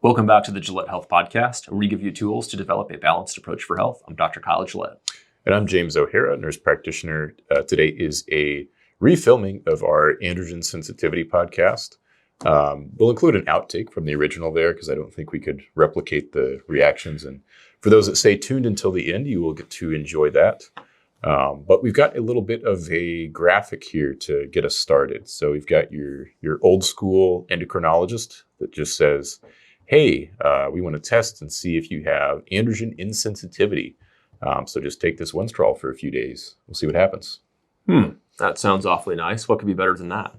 Welcome back to the Gillett Health podcast, where we give you tools to develop a balanced approach for health. I'm Dr. Kyle Gillett. And I'm James O'Hara, nurse practitioner. Today is a refilming of our androgen sensitivity podcast. We'll include an outtake from the original there because I don't think we could replicate the reactions. And for those that stay tuned until the end, you will get to enjoy that. But we've got a little bit of a graphic here to get us started. So we've got your old school endocrinologist that just says, hey, we want to test and see if you have androgen insensitivity. So just take this Winstrol for a few days. We'll see what happens. That sounds awfully nice. What could be better than that?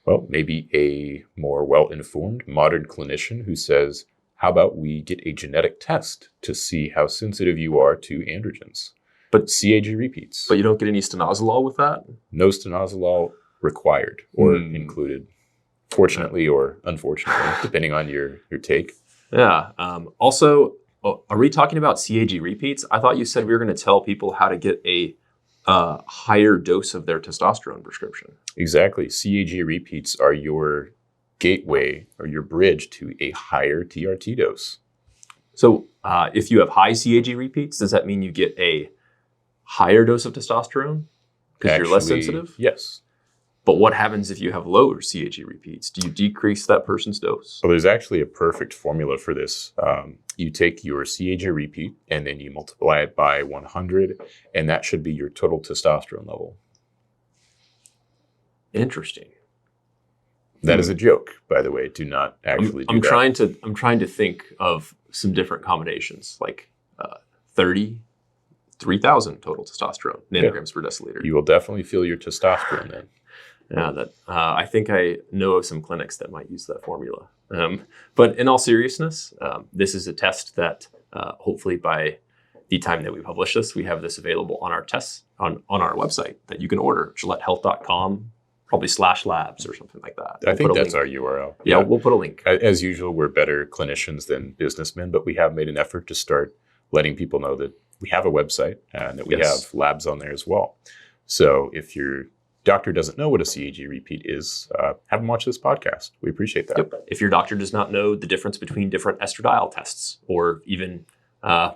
Well, maybe a more well-informed modern clinician who says, how about we get a genetic test to see how sensitive you are to androgens? But CAG repeats. But you don't get any stanozolol with that? No stanozolol required or included. Fortunately or unfortunately, depending on your take. Yeah. Also, are we talking about CAG repeats? I thought you said we were going to tell people how to get a higher dose of their testosterone prescription. Exactly. CAG repeats are your gateway or your bridge to a higher TRT dose. So if you have high CAG repeats, does that mean you get a higher dose of testosterone because you're less sensitive? Yes. But what happens if you have lower CAG repeats? Do you decrease that person's dose? Well, there's actually a perfect formula for this. You take your CAG repeat and then you multiply it by 100, and that should be your total testosterone level. Interesting. That is a joke, by the way. Do not actually do that. I'm trying to think of some different combinations, like 3,000 total testosterone nanograms per deciliter. You will definitely feel your testosterone then. Yeah, I think I know of some clinics that might use that formula. But in all seriousness, this is a test that hopefully by the time that we publish this, we have this available on our tests on our website that you can order, GilletteHealth.com, probably /labs or something like that. I think that's our URL. Yeah, we'll put a link. As usual, we're better clinicians than businessmen, but we have made an effort to start letting people know that we have a website and that we have labs on there as well. So if your doctor doesn't know what a CAG repeat is, have them watch this podcast. We appreciate that. Yep. If your doctor does not know the difference between different estradiol tests or even the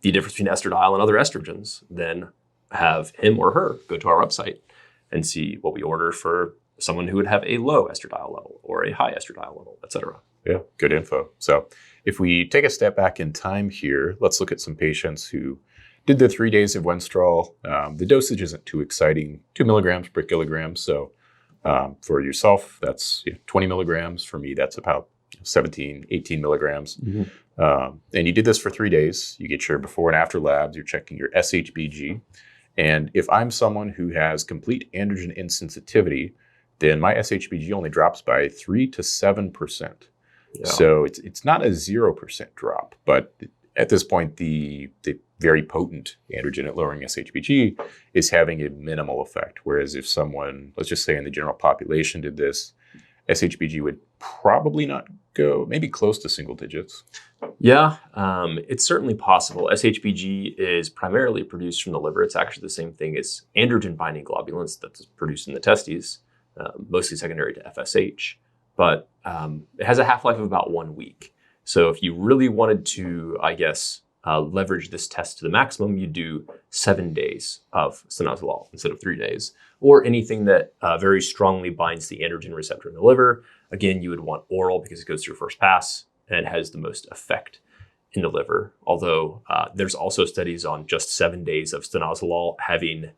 difference between estradiol and other estrogens, then have him or her go to our website and see what we order for someone who would have a low estradiol level or a high estradiol level, et cetera. Yeah, good info. So if we take a step back in time here, let's look at some patients who did the 3 days of Winstrol. The dosage isn't too exciting, 2 milligrams per kilogram. So for yourself, that's 20 milligrams. For me, that's about 17, 18 milligrams. And you did this for 3 days. You get your before and after labs. You're checking your SHBG. And if I'm someone who has complete androgen insensitivity, then my SHBG only drops by 3 to 7%. Yeah. So it's not a 0% drop, but at this point, the very potent androgen at lowering SHBG is having a minimal effect. Whereas if someone, let's just say in the general population did this, SHBG would probably not go, maybe close to single digits. Yeah, it's certainly possible. SHBG is primarily produced from the liver. It's actually the same thing as androgen binding globulins that's produced in the testes, mostly secondary to FSH. But it has a half-life of about 1 week. So if you really wanted to, I guess, leverage this test to the maximum, you do 7 days of stanozolol instead of 3 days, or anything that very strongly binds the androgen receptor in the liver. Again, you would want oral because it goes through first pass and has the most effect in the liver. Although there's also studies on just 7 days of stanozolol having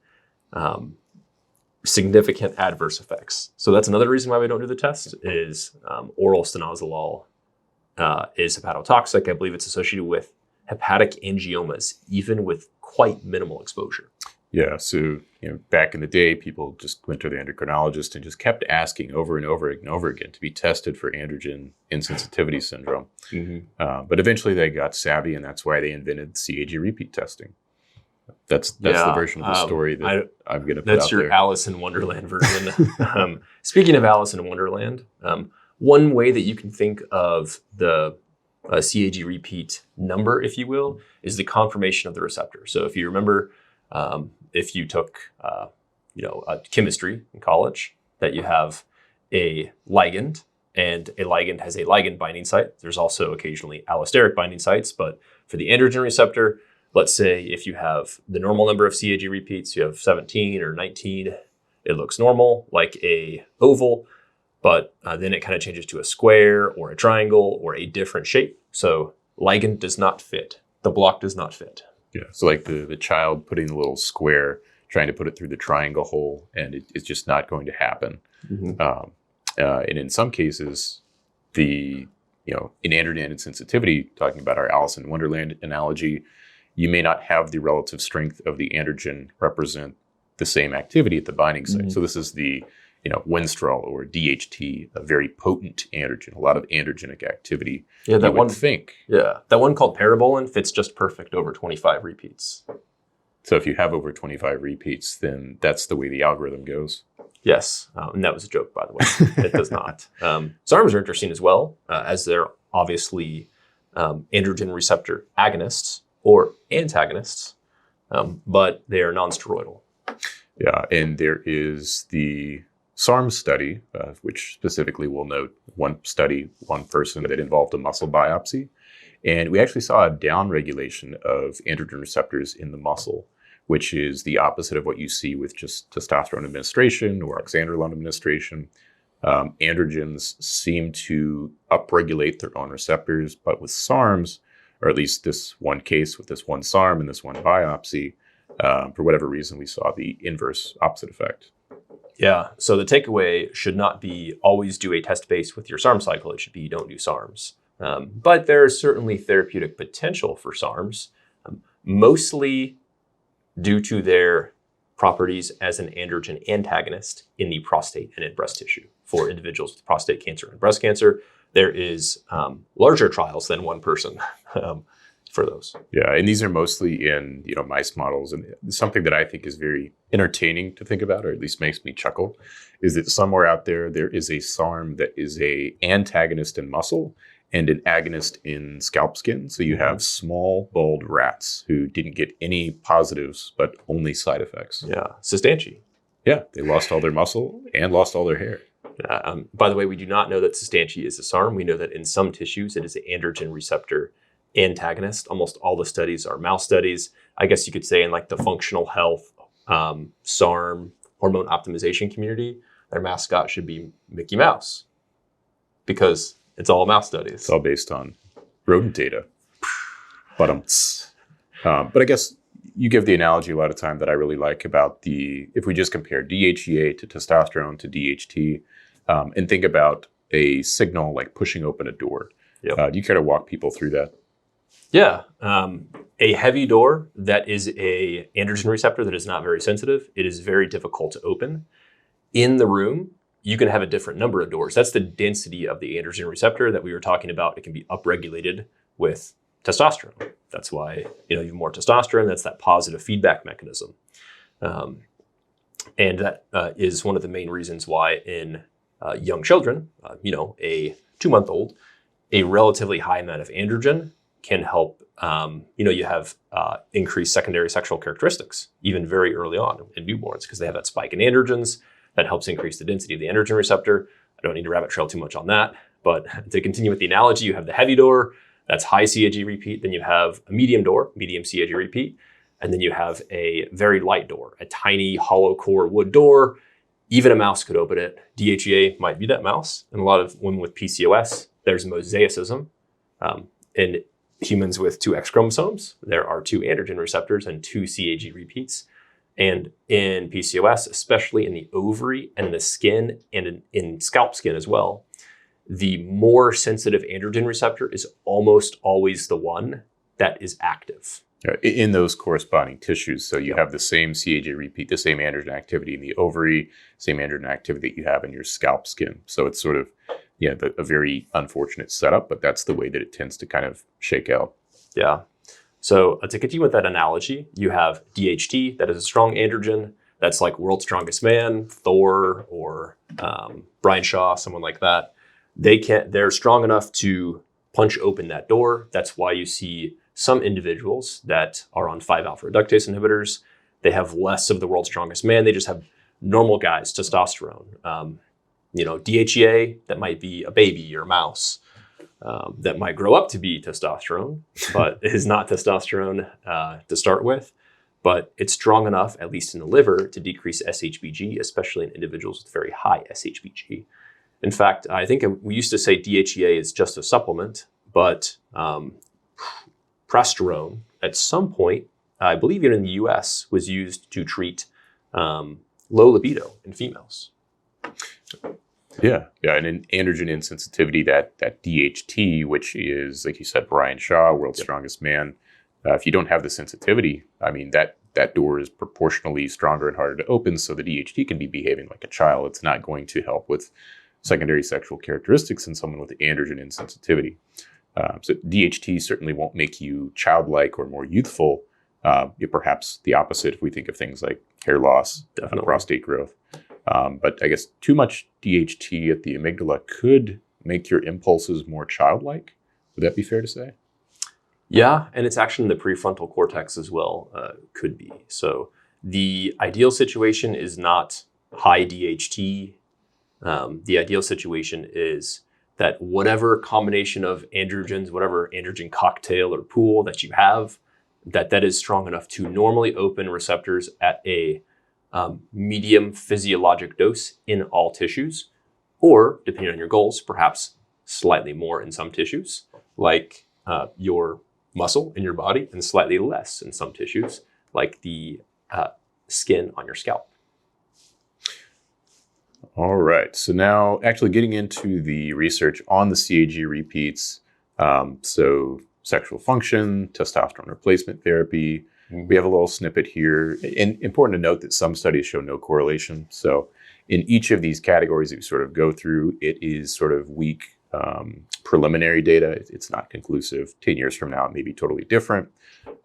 significant adverse effects. So that's another reason why we don't do the test is oral stanozolol is hepatotoxic. I believe it's associated with hepatic angiomas, even with quite minimal exposure. Yeah, so back in the day, people just went to the endocrinologist and just kept asking over and over and over again to be tested for androgen insensitivity syndrome. But eventually they got savvy, and that's why they invented CAG repeat testing. That's the version of the story that I'm going to put out there. That's your Alice in Wonderland version. Speaking of Alice in Wonderland, one way that you can think of the CAG repeat number, if you will, is the conformation of the receptor. So if you remember, if you took chemistry in college, that you have a ligand and a ligand has a ligand binding site. There's also occasionally allosteric binding sites, but for the androgen receptor, let's say if you have the normal number of CAG repeats, you have 17 or 19, it looks normal, like a oval, but then it kind of changes to a square or a triangle or a different shape. So ligand does not fit. The block does not fit. Yeah, so like the child putting the little square, trying to put it through the triangle hole, and it's just not going to happen. Mm-hmm. And in some cases, in androgen insensitivity, talking about our Alice in Wonderland analogy, you may not have the relative strength of the androgen represent the same activity at the binding site. Mm-hmm. So this is the Winstrol or DHT, a very potent androgen, a lot of androgenic activity. Yeah, that one think. Yeah, that one called parabolin fits just perfect over 25 repeats. So if you have over 25 repeats, then that's the way the algorithm goes. Yes, and that was a joke, by the way. It does not. SARMs are interesting as well, as they're obviously androgen receptor agonists or antagonists, but they are non-steroidal. Yeah, and there is the SARMS study, which specifically will note one study, one person that involved a muscle biopsy. And we actually saw a downregulation of androgen receptors in the muscle, which is the opposite of what you see with just testosterone administration or oxandrolone administration. Androgens seem to upregulate their own receptors, but with SARMs, or at least this one case with this one SARM and this one biopsy, for whatever reason, we saw the inverse opposite effect. Yeah, so the takeaway should not be always do a test base with your SARM cycle. It should be don't do SARMs. But there is certainly therapeutic potential for SARMs, mostly due to their properties as an androgen antagonist in the prostate and in breast tissue. For individuals with prostate cancer and breast cancer, there is larger trials than one person for those. Yeah, and these are mostly in mice models. And something that I think is very entertaining to think about, or at least makes me chuckle, is that somewhere out there is a SARM that is a antagonist in muscle and an agonist in scalp skin. So you have small, bald rats who didn't get any positives, but only side effects. Yeah, Sustanchi. Yeah, they lost all their muscle and lost all their hair. By the way, we do not know that Sustanchi is a SARM. We know that in some tissues, it is an androgen receptor antagonist. Almost all the studies are mouse studies. I guess you could say in like the functional health SARM hormone optimization community, their mascot should be Mickey Mouse because it's all mouse studies. It's all based on rodent data. But I guess you give the analogy a lot of time that I really like about if we just compare DHEA to testosterone to DHT and think about a signal like pushing open a door. Yep. Do you care to walk people through that? Yeah. A heavy door that is a androgen receptor that is not very sensitive, it is very difficult to open. In the room, you can have a different number of doors. That's the density of the androgen receptor that we were talking about. It can be upregulated with testosterone. That's why you have more testosterone. That's that positive feedback mechanism. And that is one of the main reasons why in young children, a 2-month-old, a relatively high amount of androgen can help, you have increased secondary sexual characteristics, even very early on in newborns, because they have that spike in androgens that helps increase the density of the androgen receptor. I don't need to rabbit trail too much on that, but to continue with the analogy, you have the heavy door, that's high CAG repeat, then you have a medium door, medium CAG repeat, and then you have a very light door, a tiny hollow core wood door. Even a mouse could open it. DHEA might be that mouse. And a lot of women with PCOS, there's mosaicism. In humans with 2 X chromosomes, there are 2 androgen receptors and 2 CAG repeats. And in PCOS, especially in the ovary and in the skin and in scalp skin as well, the more sensitive androgen receptor is almost always the one that is active. In those corresponding tissues. So you have the same CAG repeat, the same androgen activity in the ovary, same androgen activity that you have in your scalp skin. So it's sort of, a very unfortunate setup, but that's the way that it tends to kind of shake out. Yeah. So to continue with that analogy, you have DHT, that is a strong androgen. That's like World's Strongest Man, Thor, or Brian Shaw, someone like that. They're strong enough to punch open that door. That's why you see some individuals that are on 5-alpha reductase inhibitors, they have less of the World's Strongest Man. They just have normal guys, testosterone. DHEA, that might be a baby or a mouse that might grow up to be testosterone, but is not testosterone to start with. But it's strong enough, at least in the liver, to decrease SHBG, especially in individuals with very high SHBG. In fact, I think we used to say DHEA is just a supplement, but progesterone at some point, I believe even in the US, was used to treat low libido in females. Yeah, and in androgen insensitivity, that DHT, which is, like you said, Brian Shaw, world's strongest man, if you don't have the sensitivity, I mean, that door is proportionally stronger and harder to open, so the DHT can be behaving like a child. It's not going to help with secondary sexual characteristics in someone with androgen insensitivity. So DHT certainly won't make you childlike or more youthful. Perhaps the opposite if we think of things like hair loss, prostate growth. But I guess too much DHT at the amygdala could make your impulses more childlike. Would that be fair to say? Yeah, and it's actually in the prefrontal cortex as well, could be. So the ideal situation is not high DHT. The ideal situation is that whatever combination of androgens, whatever androgen cocktail or pool that you have, that is strong enough to normally open receptors at a medium physiologic dose in all tissues, or depending on your goals, perhaps slightly more in some tissues, like your muscle in your body, and slightly less in some tissues, like the skin on your scalp. All right. So now actually getting into the research on the CAG repeats. So sexual function, testosterone replacement therapy. We have a little snippet here. And important to note that some studies show no correlation. So in each of these categories that we sort of go through, it is sort of weak preliminary data. It's not conclusive. 10 years from now, it may be totally different.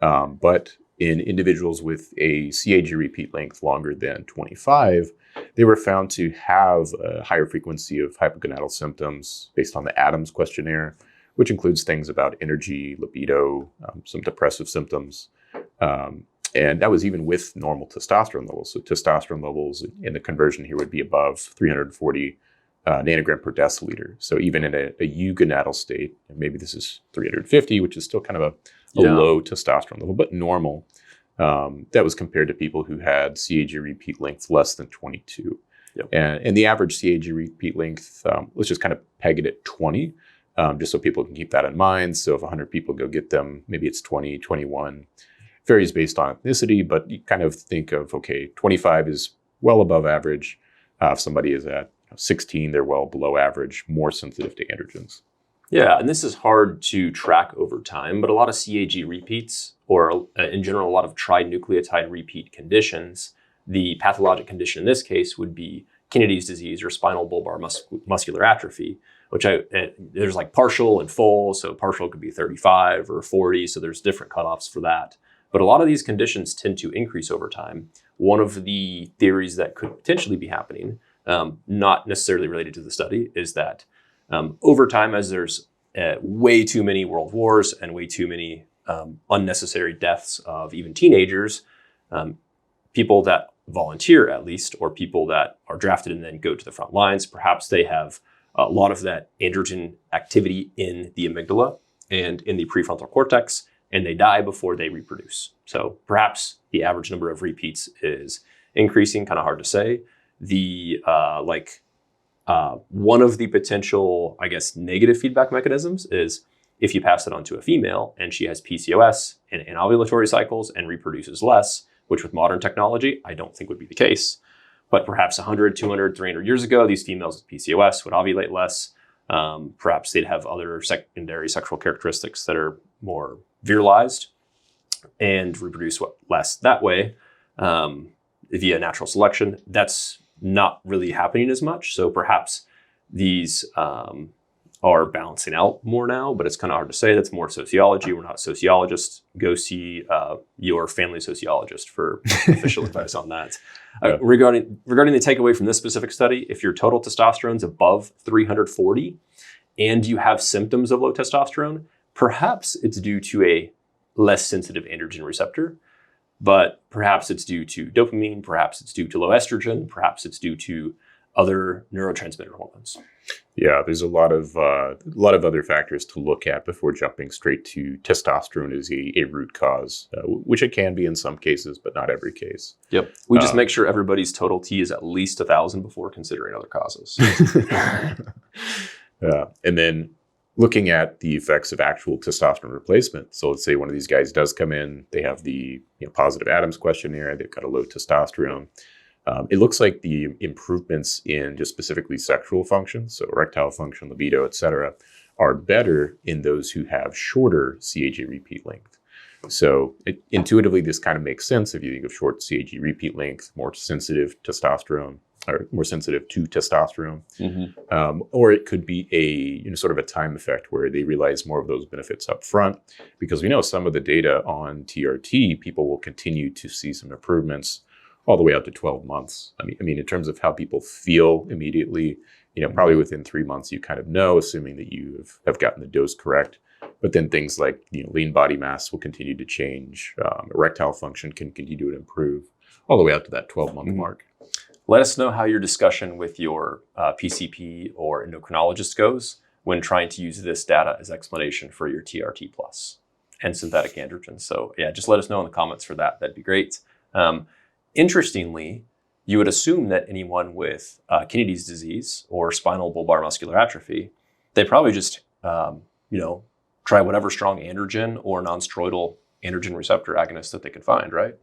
But in individuals with a CAG repeat length longer than 25, they were found to have a higher frequency of hypogonadal symptoms based on the ADAMS questionnaire, which includes things about energy, libido, some depressive symptoms. And that was even with normal testosterone levels. So testosterone levels in the conversion here would be above 340 nanogram per deciliter. So even in a eugonadal state, and maybe this is 350, which is still kind of a low testosterone level, but normal. That was compared to people who had CAG repeat length less than 22. Yep. And the average CAG repeat length, let's just kind of peg it at 20, just so people can keep that in mind. So if 100 people go get them, maybe it's 20, 21. Varies based on ethnicity, but you kind of think of, okay, 25 is well above average. If somebody is at 16, they're well below average, more sensitive to androgens. Yeah, and this is hard to track over time, but a lot of CAG repeats, or in general, a lot of trinucleotide repeat conditions, the pathologic condition in this case would be Kennedy's disease or spinal bulbar muscular atrophy, which there's like partial and full. So partial could be 35 or 40. So there's different cutoffs for that. But a lot of these conditions tend to increase over time. One of the theories that could potentially be happening, not necessarily related to the study, is that over time, as there's way too many world wars and way too many unnecessary deaths of even teenagers, people that volunteer at least, or people that are drafted and then go to the front lines, perhaps they have a lot of that androgen activity in the amygdala and in the prefrontal cortex, and they die before they reproduce. So perhaps the average number of repeats is increasing, kind of hard to say. One of the potential, I guess, negative feedback mechanisms is if you pass it on to a female and she has PCOS and anovulatory cycles and reproduces less, which with modern technology, I don't think would be the case. But perhaps 100, 200, 300 years ago, these females with PCOS would ovulate less. Perhaps they'd have other secondary sexual characteristics that are more virilized and reproduce less that way via natural selection. That's not really happening as much. So perhaps these are balancing out more now, but it's kind of hard to say. That's more sociology. We're not sociologists. Go see your family sociologist for official advice on that. Regarding the takeaway from this specific study, if your total testosterone is above 340 and you have symptoms of low testosterone, perhaps it's due to a less sensitive androgen receptor, but perhaps it's due to dopamine, perhaps it's due to low estrogen, perhaps it's due to other neurotransmitter hormones. Yeah, there's a lot of other factors to look at before jumping straight to testosterone as a root cause, which it can be in some cases, but not every case. Yep. We just make sure everybody's total T is at least 1,000 before considering other causes. And then looking at the effects of actual testosterone replacement. So let's say one of these guys does come in, they have the positive Adams questionnaire, they've got a low testosterone. It looks like the improvements in just specifically sexual function, so erectile function, libido, etc., are better in those who have shorter CAG repeat length. So intuitively, this kind of makes sense if you think of short CAG repeat length, more sensitive testosterone, or more sensitive to testosterone. Mm-hmm. Or it could be a sort of a time effect where they realize more of those benefits up front, because we know some of the data on TRT, people will continue to see some improvements all the way out to 12 months. I mean, in terms of how people feel immediately, probably within 3 months, you kind of know, assuming that you have gotten the dose correct. But then things like lean body mass will continue to change. Erectile function can continue to improve all the way out to that 12-month mark. Let us know how your discussion with your PCP or endocrinologist goes when trying to use this data as explanation for your TRT plus and synthetic androgen. So yeah, just let us know in the comments for that. That'd be great. Interestingly, you would assume that anyone with Kennedy's disease or spinal bulbar muscular atrophy, they probably just, try whatever strong androgen or non-steroidal androgen receptor agonist that they could find, right?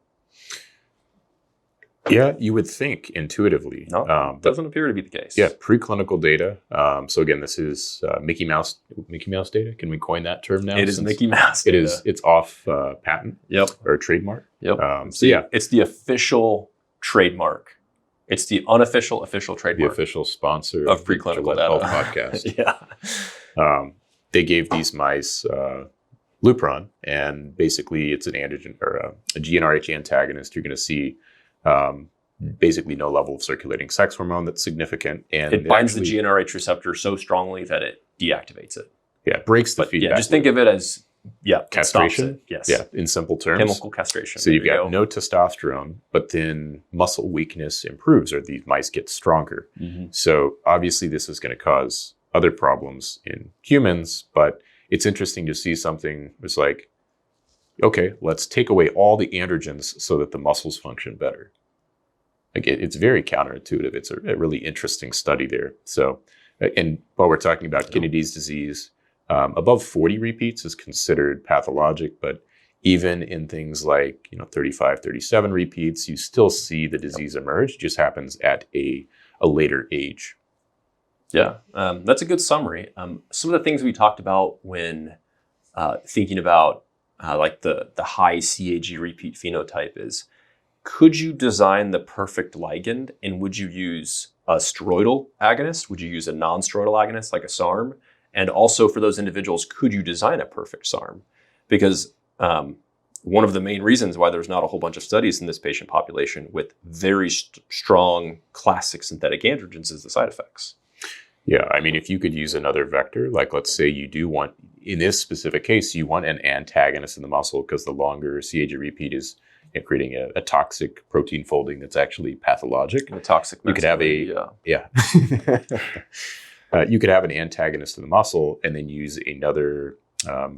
Yeah, you would think intuitively. No, doesn't appear to be the case. Yeah, preclinical data. So again, this is Mickey Mouse data. Can we coin that term now? It is Mickey Mouse data. It is. It's off patent. Yep. Or trademark. Yep. It's the official trademark. It's the unofficial official trademark. The official sponsor of preclinical data. Health podcast. Yeah. They gave these mice Lupron, and basically it's an androgen or a GnRH antagonist. You're going to see basically no level of circulating sex hormone that's significant, and it binds the GnRH receptor so strongly that it deactivates it. Yeah, it breaks the feedback. Yeah, just think of it as castration. Yes. Yeah, in simple terms. Chemical castration. So you've got no testosterone, but then muscle weakness improves, or these mice get stronger. Mm-hmm. So obviously this is going to cause other problems in humans, but it's interesting to see something that's like, okay, let's take away all the androgens so that the muscles function better. Like it's very counterintuitive. It's a really interesting study there. So, and while we're talking about Kennedy's disease, above 40 repeats is considered pathologic, but even in things like 35, 37 repeats, you still see the disease emerge. It just happens at a later age. Yeah, that's a good summary. Some of the things we talked about when thinking about like the high CAG repeat phenotype is, could you design the perfect ligand, and would you use a steroidal agonist? Would you use a non-steroidal agonist like a SARM? And also for those individuals, could you design a perfect SARM? Because one of the main reasons why there's not a whole bunch of studies in this patient population with very strong classic synthetic androgens is the side effects. Yeah, I mean, if you could use another vector, like let's say you do want, in this specific case, you want an antagonist in the muscle because the longer CAG repeat is creating a toxic protein folding that's actually pathologic. A toxic. You could have you could have an antagonist in the muscle and then use another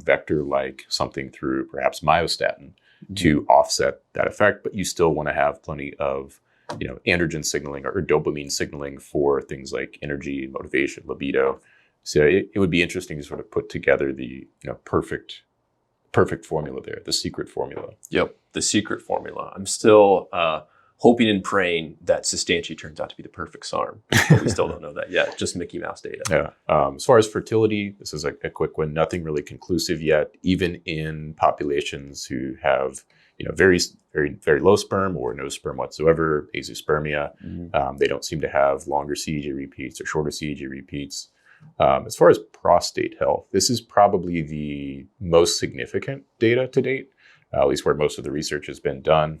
vector like something through perhaps myostatin to offset that effect, but you still want to have plenty of androgen signaling or dopamine signaling for things like energy, motivation, libido. So it would be interesting to sort of put together the perfect formula there, the secret formula. Yep, the secret formula. I'm still hoping and praying that Sustantia turns out to be the perfect SARM, but we still don't know that yet. Just Mickey Mouse data. Yeah. As far as fertility, this is a quick one. Nothing really conclusive yet, even in populations who have very, very, very low sperm or no sperm whatsoever, azoospermia. Mm-hmm. They don't seem to have longer CAG repeats or shorter CAG repeats. As far as prostate health, this is probably the most significant data to date, at least where most of the research has been done.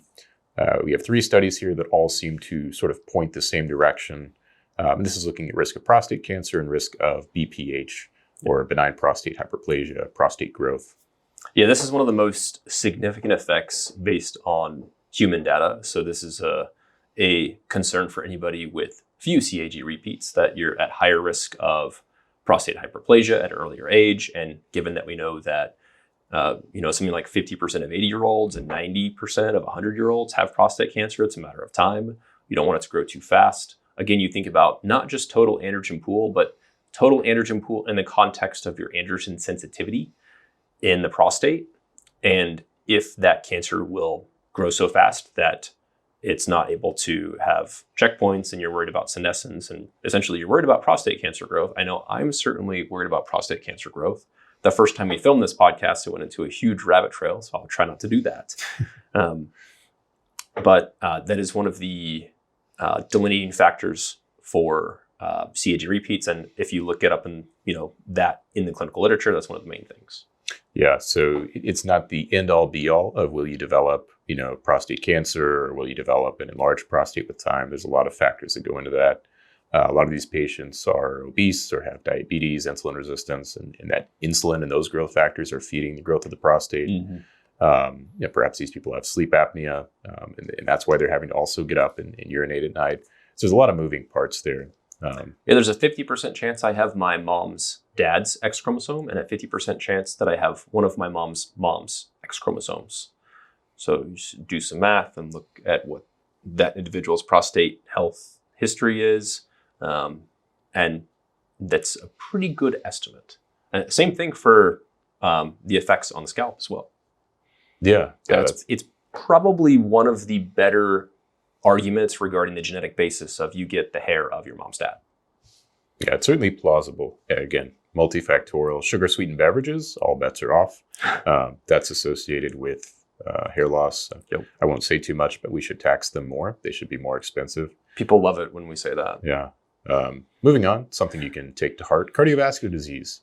We have 3 studies here that all seem to sort of point the same direction. And this is looking at risk of prostate cancer and risk of BPH, or benign prostate hyperplasia, prostate growth. Yeah, this is one of the most significant effects based on human data. So this is a concern for anybody with few CAG repeats, that you're at higher risk of prostate hyperplasia at an earlier age. And given that we know that something like 50% of 80-year-olds and 90% of 100-year-olds have prostate cancer, it's a matter of time. You don't want it to grow too fast. Again, you think about not just total androgen pool, but total androgen pool in the context of your androgen sensitivity in the prostate. And if that cancer will grow so fast that it's not able to have checkpoints and you're worried about senescence and essentially you're worried about prostate cancer growth. I know I'm certainly worried about prostate cancer growth. The first time we filmed this podcast, it went into a huge rabbit trail, so I'll try not to do that. But that is one of the delineating factors for CAG repeats. And if you look it up in, that in the clinical literature, that's one of the main things. Yeah, so it's not the end-all be-all of will you develop, prostate cancer, or will you develop an enlarged prostate with time. There's a lot of factors that go into that. A lot of these patients are obese or have diabetes, insulin resistance, and that insulin and those growth factors are feeding the growth of the prostate. Mm-hmm. Perhaps these people have sleep apnea, and that's why they're having to also get up and urinate at night. So there's a lot of moving parts there. There's a 50% chance I have my mom's dad's X chromosome and a 50% chance that I have one of my mom's X chromosomes. So you should do some math and look at what that individual's prostate health history is. And that's a pretty good estimate. And same thing for the effects on the scalp as well. Yeah. It's probably one of the better arguments regarding the genetic basis of you get the hair of your mom's dad. Yeah, it's certainly plausible. Again, multifactorial sugar-sweetened beverages, all bets are off. That's associated with hair loss. Yep. I won't say too much, but we should tax them more. They should be more expensive. People love it when we say that. Yeah. Moving on, something you can take to heart, cardiovascular disease.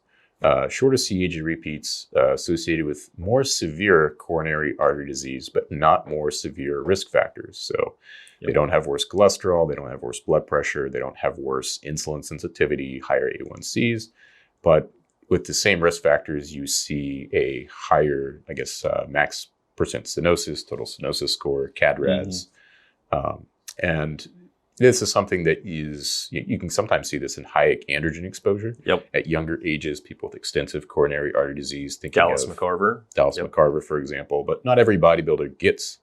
Shorter CAG repeats associated with more severe coronary artery disease, but not more severe risk factors. So they don't have worse cholesterol, they don't have worse blood pressure, they don't have worse insulin sensitivity, higher A1Cs. But with the same risk factors, you see a higher, max percent stenosis, total stenosis score, CAD-RADS. Mm-hmm. And this is something that you can sometimes see this in high androgen exposure. Yep. At younger ages, people with extensive coronary artery disease. Dallas McCarver, for example. But not every bodybuilder gets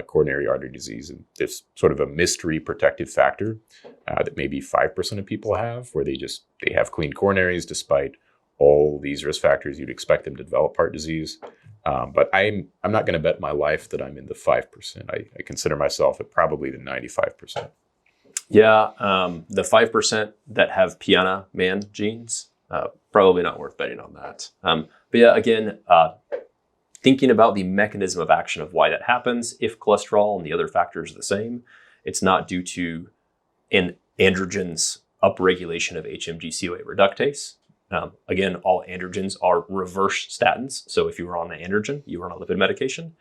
coronary artery disease. And there's sort of a mystery protective factor that maybe 5% of people have, where they have clean coronaries despite all these risk factors. You'd expect them to develop heart disease. But I'm not going to bet my life that I'm in the 5%. I consider myself at probably the 95%. Yeah, the 5% that have piana man genes, probably not worth betting on that. But yeah, again, thinking about the mechanism of action of why that happens, if cholesterol and the other factors are the same, it's not due to an androgen's upregulation of HMG-CoA reductase. Again, all androgens are reverse statins. So if you were on an androgen, you were on a lipid medication.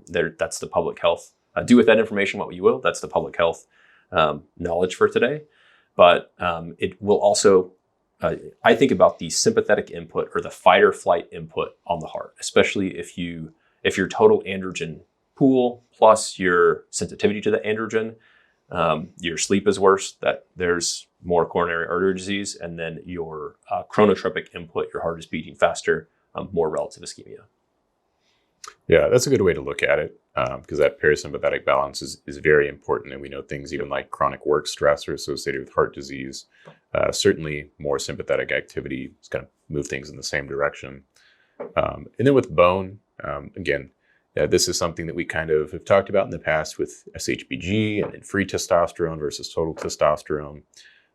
That's the public health. Do with that information what you will. That's the public health knowledge for today. But it will also, I think about the sympathetic input or the fight or flight input on the heart, especially if your total androgen pool plus your sensitivity to the androgen, your sleep is worse, that there's more coronary artery disease, and then your chronotropic input, your heart is beating faster, more relative ischemia. Yeah, that's a good way to look at it, because that parasympathetic balance is very important. And we know things even like chronic work stress are associated with heart disease. Certainly more sympathetic activity is going to move things in the same direction. And then with bone, again, this is something that we kind of have talked about in the past with SHBG and free testosterone versus total testosterone.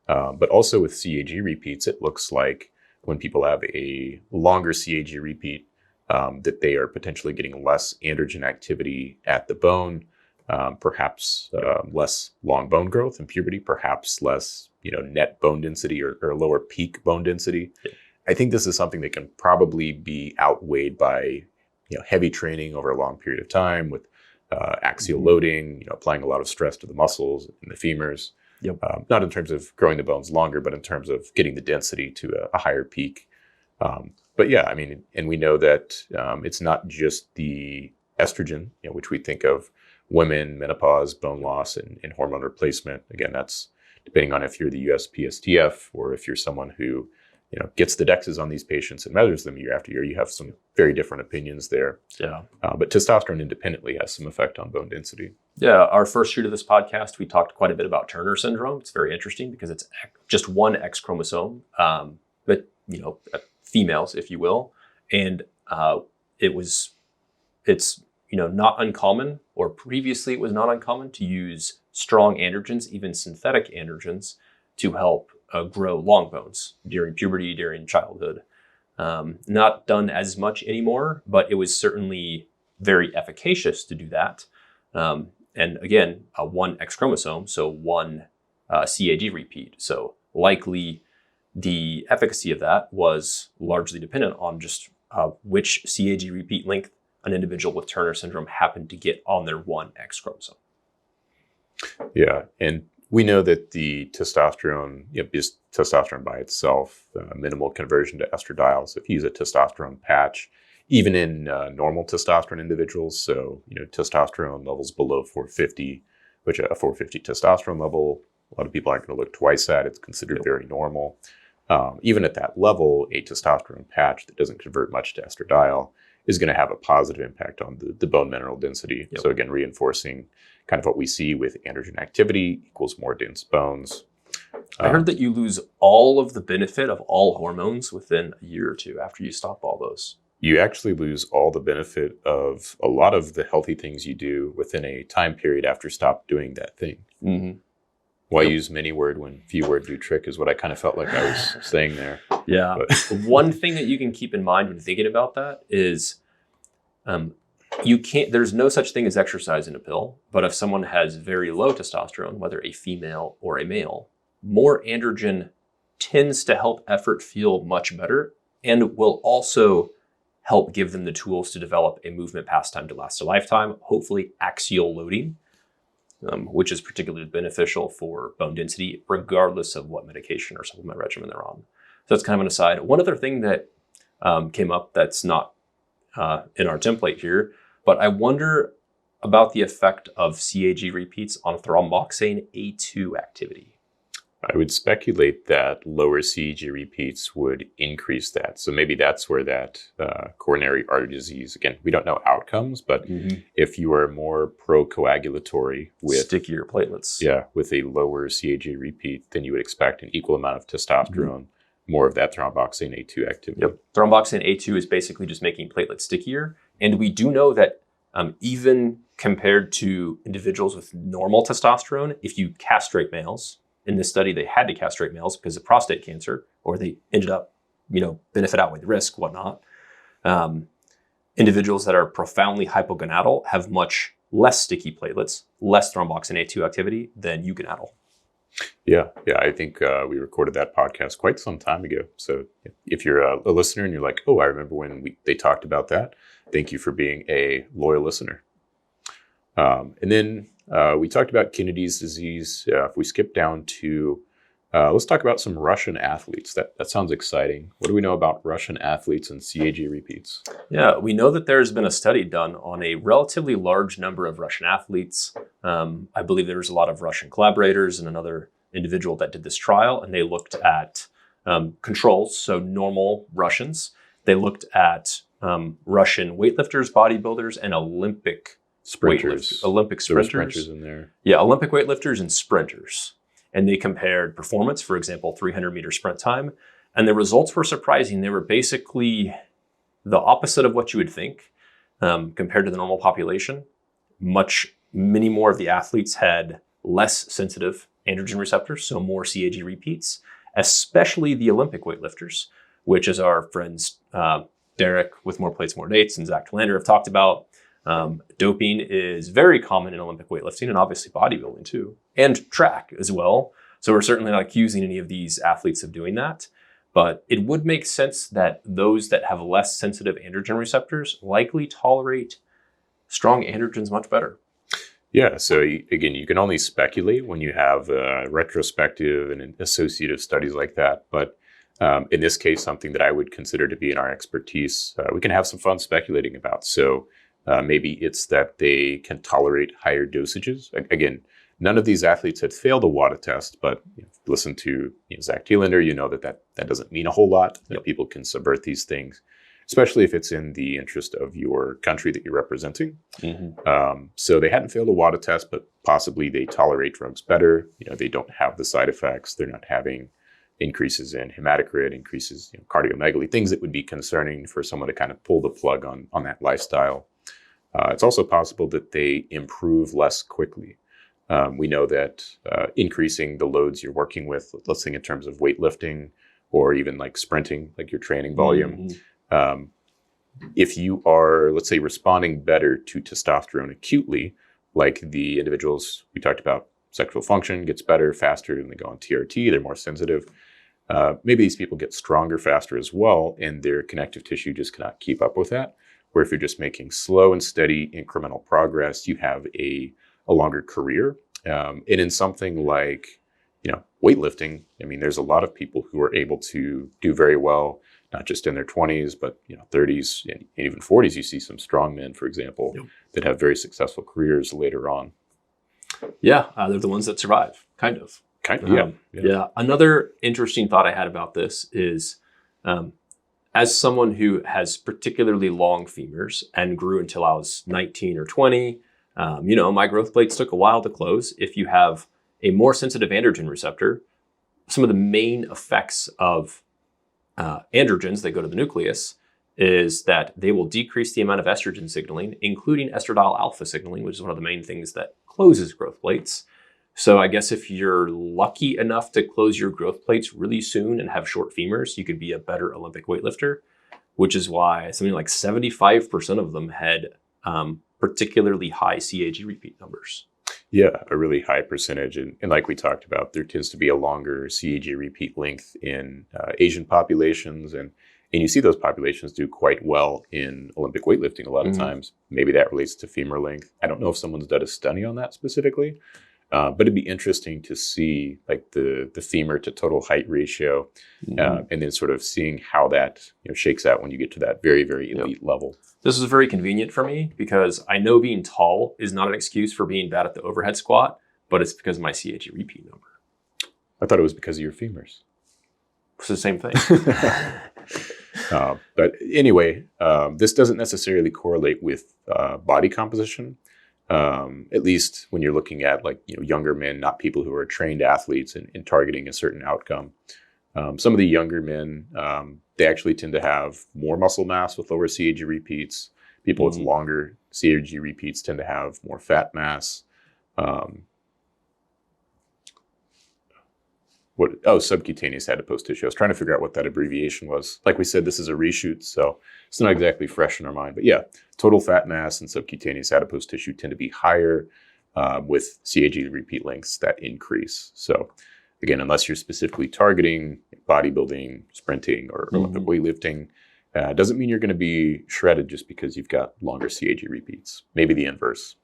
But also with CAG repeats, it looks like when people have a longer CAG repeat, that they are potentially getting less androgen activity at the bone, perhaps less long bone growth in puberty, perhaps less net bone density or lower peak bone density. Yeah. I think this is something that can probably be outweighed by heavy training over a long period of time with axial loading, applying a lot of stress to the muscles and the femurs. Yep. Not in terms of growing the bones longer, but in terms of getting the density to a higher peak. But yeah, I mean, and we know that it's not just the estrogen, which we think of women, menopause, bone loss, and hormone replacement. Again, that's depending on if you're the USPSTF or if you're someone who gets the DEXs on these patients and measures them year after year, you have some very different opinions there. Yeah. But testosterone independently has some effect on bone density. Yeah. Our first shoot of this podcast, we talked quite a bit about Turner syndrome. It's very interesting because it's just one X chromosome, but females, if you will. And it's not uncommon, or previously it was not uncommon to use strong androgens, even synthetic androgens, to help grow long bones during puberty, during childhood. Not done as much anymore, but it was certainly very efficacious to do that. And again, one X chromosome, so one CAG repeat. So likely the efficacy of that was largely dependent on just which CAG repeat length an individual with Turner syndrome happened to get on their one X chromosome. Yeah, and we know that the testosterone, is testosterone by itself, minimal conversion to estradiol. So if you use a testosterone patch, even in normal testosterone individuals, so testosterone levels below 450, which a 450 testosterone level, a lot of people aren't going to look twice at. It's considered very normal. Even at that level, a testosterone patch that doesn't convert much to estradiol is going to have a positive impact on the bone mineral density. Yep. So again, reinforcing kind of what we see with androgen activity equals more dense bones. I heard that you lose all of the benefit of all hormones within a year or two after you stop all those. You actually lose all the benefit of a lot of the healthy things you do within a time period after stop doing that thing. Mm-hmm. Why use many word when few word do trick is what I kind of felt like I was saying there. Yeah. One thing that you can keep in mind when thinking about that is there's no such thing as exercise in a pill, but if someone has very low testosterone, whether a female or a male, more androgen tends to help effort feel much better and will also help give them the tools to develop a movement pastime to last a lifetime, hopefully axial loading, which is particularly beneficial for bone density, regardless of what medication or supplement regimen they're on. So that's kind of an aside. One other thing that came up that's not in our template here, but I wonder about the effect of CAG repeats on thromboxane A2 activity. I would speculate that lower CAG repeats would increase that. So maybe that's where that coronary artery disease, again, we don't know outcomes, but if you are more procoagulatory with stickier platelets. Yeah, with a lower CAG repeat, then you would expect an equal amount of testosterone, more of that thromboxane A2 activity. Yep. Thromboxane A2 is basically just making platelets stickier. And we do know that even compared to individuals with normal testosterone, if you castrate males, in this study, they had to castrate males because of prostate cancer, or they ended up, benefit outweigh the risk, whatnot. Individuals that are profoundly hypogonadal have much less sticky platelets, less thromboxane A2 activity than eugonadal. Yeah. I think we recorded that podcast quite some time ago. So if you're a listener and you're like, oh, I remember when they talked about that, thank you for being a loyal listener. And then we talked about Kennedy's disease. If we skip down to, let's talk about some Russian athletes. That sounds exciting. What do we know about Russian athletes and CAG repeats? Yeah, we know that there's been a study done on a relatively large number of Russian athletes. I believe there was a lot of Russian collaborators and another individual that did this trial, and they looked at controls, so normal Russians. They looked at Russian weightlifters, bodybuilders, and Olympic sprinters. Sprinters in there. Yeah, Olympic weightlifters and sprinters. And they compared performance, for example, 300-meter sprint time. And the results were surprising. They were basically the opposite of what you would think compared to the normal population. Many more of the athletes had less sensitive androgen receptors, so more CAG repeats, especially the Olympic weightlifters, which is our friends Derek with More Plates, More Dates and Zach Talander have talked about. Doping is very common in Olympic weightlifting and obviously bodybuilding too, and track as well. So we're certainly not accusing any of these athletes of doing that, but it would make sense that those that have less sensitive androgen receptors likely tolerate strong androgens much better. Yeah, so again, you can only speculate when you have retrospective and associative studies like that, but in this case, something that I would consider to be in our expertise, we can have some fun speculating about. So maybe it's that they can tolerate higher dosages. Again, None of these athletes had failed a WADA test, but listen to Zach Thielander, you know that doesn't mean a whole lot, that people can subvert these things, especially if it's in the interest of your country that you're representing. So they hadn't failed a WADA test, but possibly they tolerate drugs better. They don't have the side effects. They're not having increases in hematocrit, increases in cardiomegaly, things that would be concerning for someone to kind of pull the plug on that lifestyle. It's also possible that they improve less quickly. We know that increasing the loads you're working with, let's think in terms of weightlifting or even like sprinting, like your training volume, if you are, let's say, responding better to testosterone acutely, like the individuals we talked about, sexual function gets better faster and they go on TRT, they're more sensitive. Maybe these people get stronger faster as well, and their connective tissue just cannot keep up with that. Where if you're just making slow and steady incremental progress, you have a longer career. And in something like, weightlifting, there's a lot of people who are able to do very well, not just in their 20s, but 30s and even 40s. You see some strong men, for example, that have very successful careers later on. Yeah, they're the ones that survive, kind of. Yeah. Another interesting thought I had about this is, as someone who has particularly long femurs and grew until I was 19 or 20, my growth plates took a while to close. If you have a more sensitive androgen receptor, some of the main effects of androgens that go to the nucleus is that they will decrease the amount of estrogen signaling, including estradiol alpha signaling, which is one of the main things that closes growth plates. So I guess if you're lucky enough to close your growth plates really soon and have short femurs, you could be a better Olympic weightlifter, which is why something like 75% of them had particularly high CAG repeat numbers. Yeah, a really high percentage. And like we talked about, there tends to be a longer CAG repeat length in Asian populations. And you see those populations do quite well in Olympic weightlifting a lot of times. Maybe that relates to femur length. I don't know if someone's done a study on that specifically. But it'd be interesting to see like the femur to total height ratio, and then sort of seeing how that shakes out when you get to that very, very elite level. This is very convenient for me because I know being tall is not an excuse for being bad at the overhead squat, but it's because of my CAG repeat number. I thought it was because of your femurs. It's the same thing. But anyway, this doesn't necessarily correlate with body composition. At least when you're looking at younger men, not people who are trained athletes and targeting a certain outcome. Some of the younger men, they actually tend to have more muscle mass with lower CAG repeats. People with longer CAG repeats tend to have more fat mass. Subcutaneous adipose tissue. I was trying to figure out what that abbreviation was. Like we said, this is a reshoot, so it's not exactly fresh in our mind. But yeah, total fat mass and subcutaneous adipose tissue tend to be higher with CAG repeat lengths that increase. So again, unless you're specifically targeting bodybuilding, sprinting, or Olympic weightlifting, doesn't mean you're going to be shredded just because you've got longer CAG repeats. Maybe the inverse.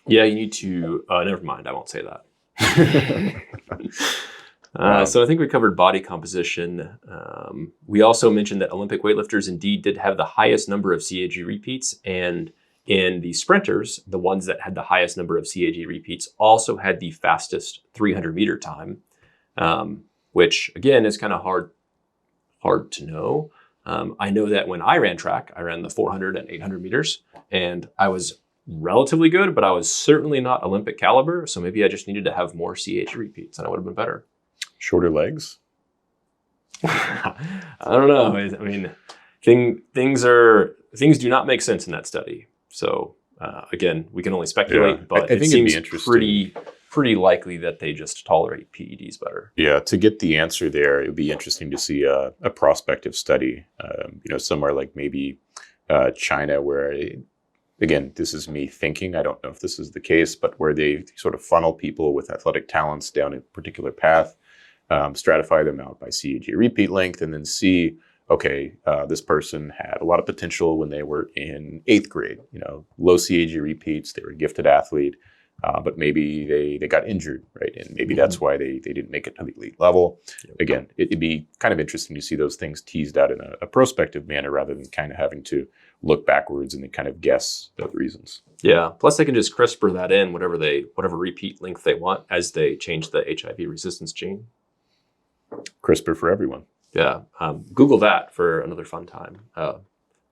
Yeah, you need to, never mind, I won't say that. So I think we covered body composition. We also mentioned that Olympic weightlifters indeed did have the highest number of CAG repeats, and in the sprinters, the ones that had the highest number of CAG repeats also had the fastest 300-meter time, which again is kind of hard to know. I know that when I ran track, I ran the 400 and 800 meters, and I was relatively good, but I was certainly not Olympic caliber. So maybe I just needed to have more CAG repeats, and I would have been better. Shorter legs? I don't know. I mean, things do not make sense in that study. So again, we can only speculate, but I think it seems it'd be interesting. pretty likely that they just tolerate PEDs better. Yeah, to get the answer there, it would be interesting to see a prospective study, somewhere like maybe China, where, again, this is me thinking, I don't know if this is the case, but where they sort of funnel people with athletic talents down a particular path, stratify them out by CAG repeat length, and then see, okay, this person had a lot of potential when they were in 8th grade, low CAG repeats, they were a gifted athlete. but maybe they got injured, right? And maybe that's why they didn't make it to the elite level. Again, it'd be kind of interesting to see those things teased out in a prospective manner rather than kind of having to look backwards and then kind of guess the reasons. Yeah. Plus, they can just CRISPR that in whatever repeat length they want as they change the HIV resistance gene. CRISPR for everyone. Yeah. Google that for another fun time.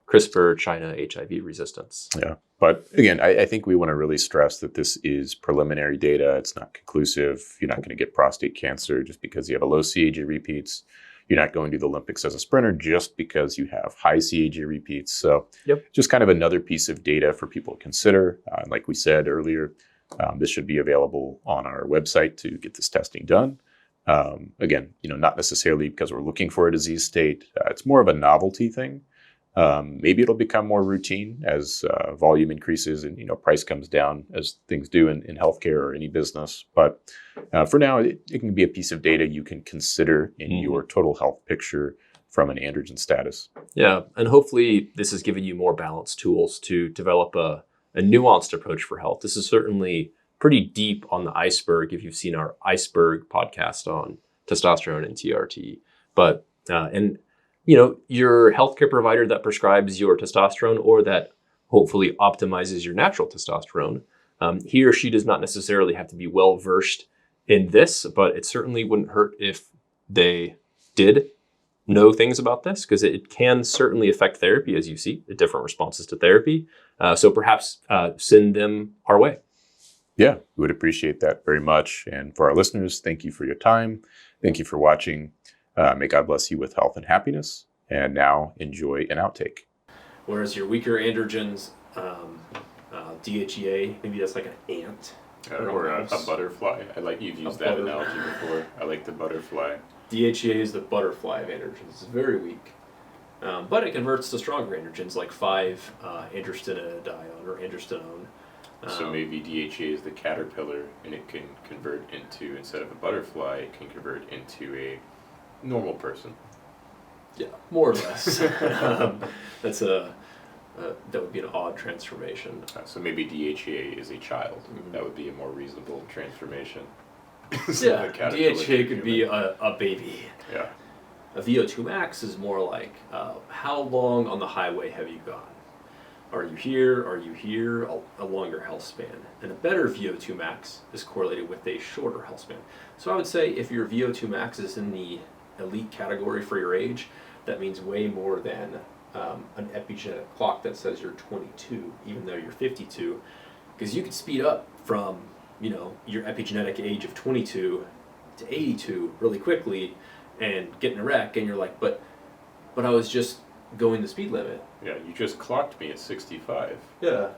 CRISPR China HIV resistance. Yeah. But again, I think we want to really stress that this is preliminary data. It's not conclusive. You're not going to get prostate cancer just because you have a low CAG repeats. You're not going to the Olympics as a sprinter just because you have high CAG repeats. So just kind of another piece of data for people to consider. Like we said earlier, this should be available on our website to get this testing done. Again, not necessarily because we're looking for a disease state. It's more of a novelty thing. Maybe it'll become more routine as volume increases and price comes down, as things do in healthcare or any business. But for now, it can be a piece of data you can consider in your total health picture from an androgen status. Yeah, and hopefully this has given you more balanced tools to develop a nuanced approach for health. This is certainly pretty deep on the iceberg if you've seen our iceberg podcast on testosterone and TRT. But your healthcare provider that prescribes your testosterone or that hopefully optimizes your natural testosterone, he or she does not necessarily have to be well versed in this, but it certainly wouldn't hurt if they did know things about this, because it can certainly affect therapy, as you see, the different responses to therapy. So perhaps send them our way. Yeah, we would appreciate that very much. And for our listeners, thank you for your time. Thank you for watching. May God bless you with health and happiness. And now enjoy an outtake. Whereas your weaker androgens, DHEA, maybe that's like an ant. Or a butterfly. You've used that analogy before. I like the butterfly. DHEA is the butterfly of androgens. It's very weak. But it converts to stronger androgens like 5-androstenedione or androstenone. So maybe DHEA is the caterpillar, and it can convert into, instead of a butterfly, it can convert into a normal person. Yeah, more or less. That would be an odd transformation. So maybe DHEA is a child. That would be a more reasonable transformation. Yeah, DHEA could be a baby. Yeah. A VO2 max is more like how long on the highway have you gone? Are you here? Are you here? A longer health span. And a better VO2 max is correlated with a shorter health span. So I would say if your VO2 max is in the elite category for your age, that means way more than an epigenetic clock that says you're 22, even though you're 52. Because you could speed up from, your epigenetic age of 22 to 82 really quickly and get in a wreck, and you're like, but I was just going the speed limit. Yeah, you just clocked me at 65. Yeah.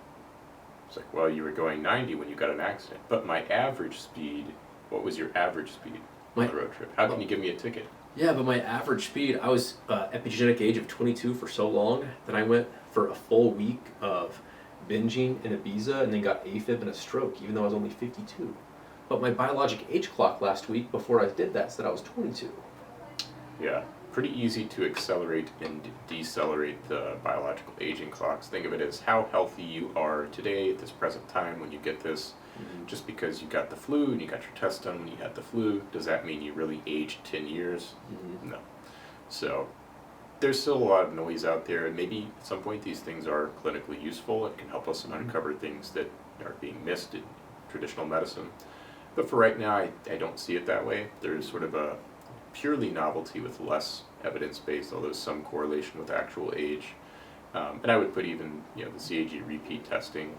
It's like, well, you were going 90 when you got an accident. But my average speed, what was your average speed on the road trip? How can you give me a ticket? Yeah, but my average speed, I was epigenetic age of 22 for so long that I went for a full week of binging in Ibiza and then got AFib and a stroke, even though I was only 52. But my biologic age clock last week before I did that said I was 22. Yeah, pretty easy to accelerate and decelerate the biological aging clocks. Think of it as how healthy you are today at this present time when you get this. Just because you got the flu and you got your test done when you had the flu, does that mean you really aged 10 years? No. So there's still a lot of noise out there, and maybe at some point these things are clinically useful and can help us uncover things that are being missed in traditional medicine. But for right now, I don't see it that way. There's sort of a purely novelty with less evidence-based, although some correlation with actual age. And I would put even the CAG repeat testing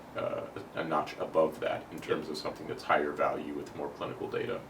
a notch above that in terms of something that's higher value with more clinical data.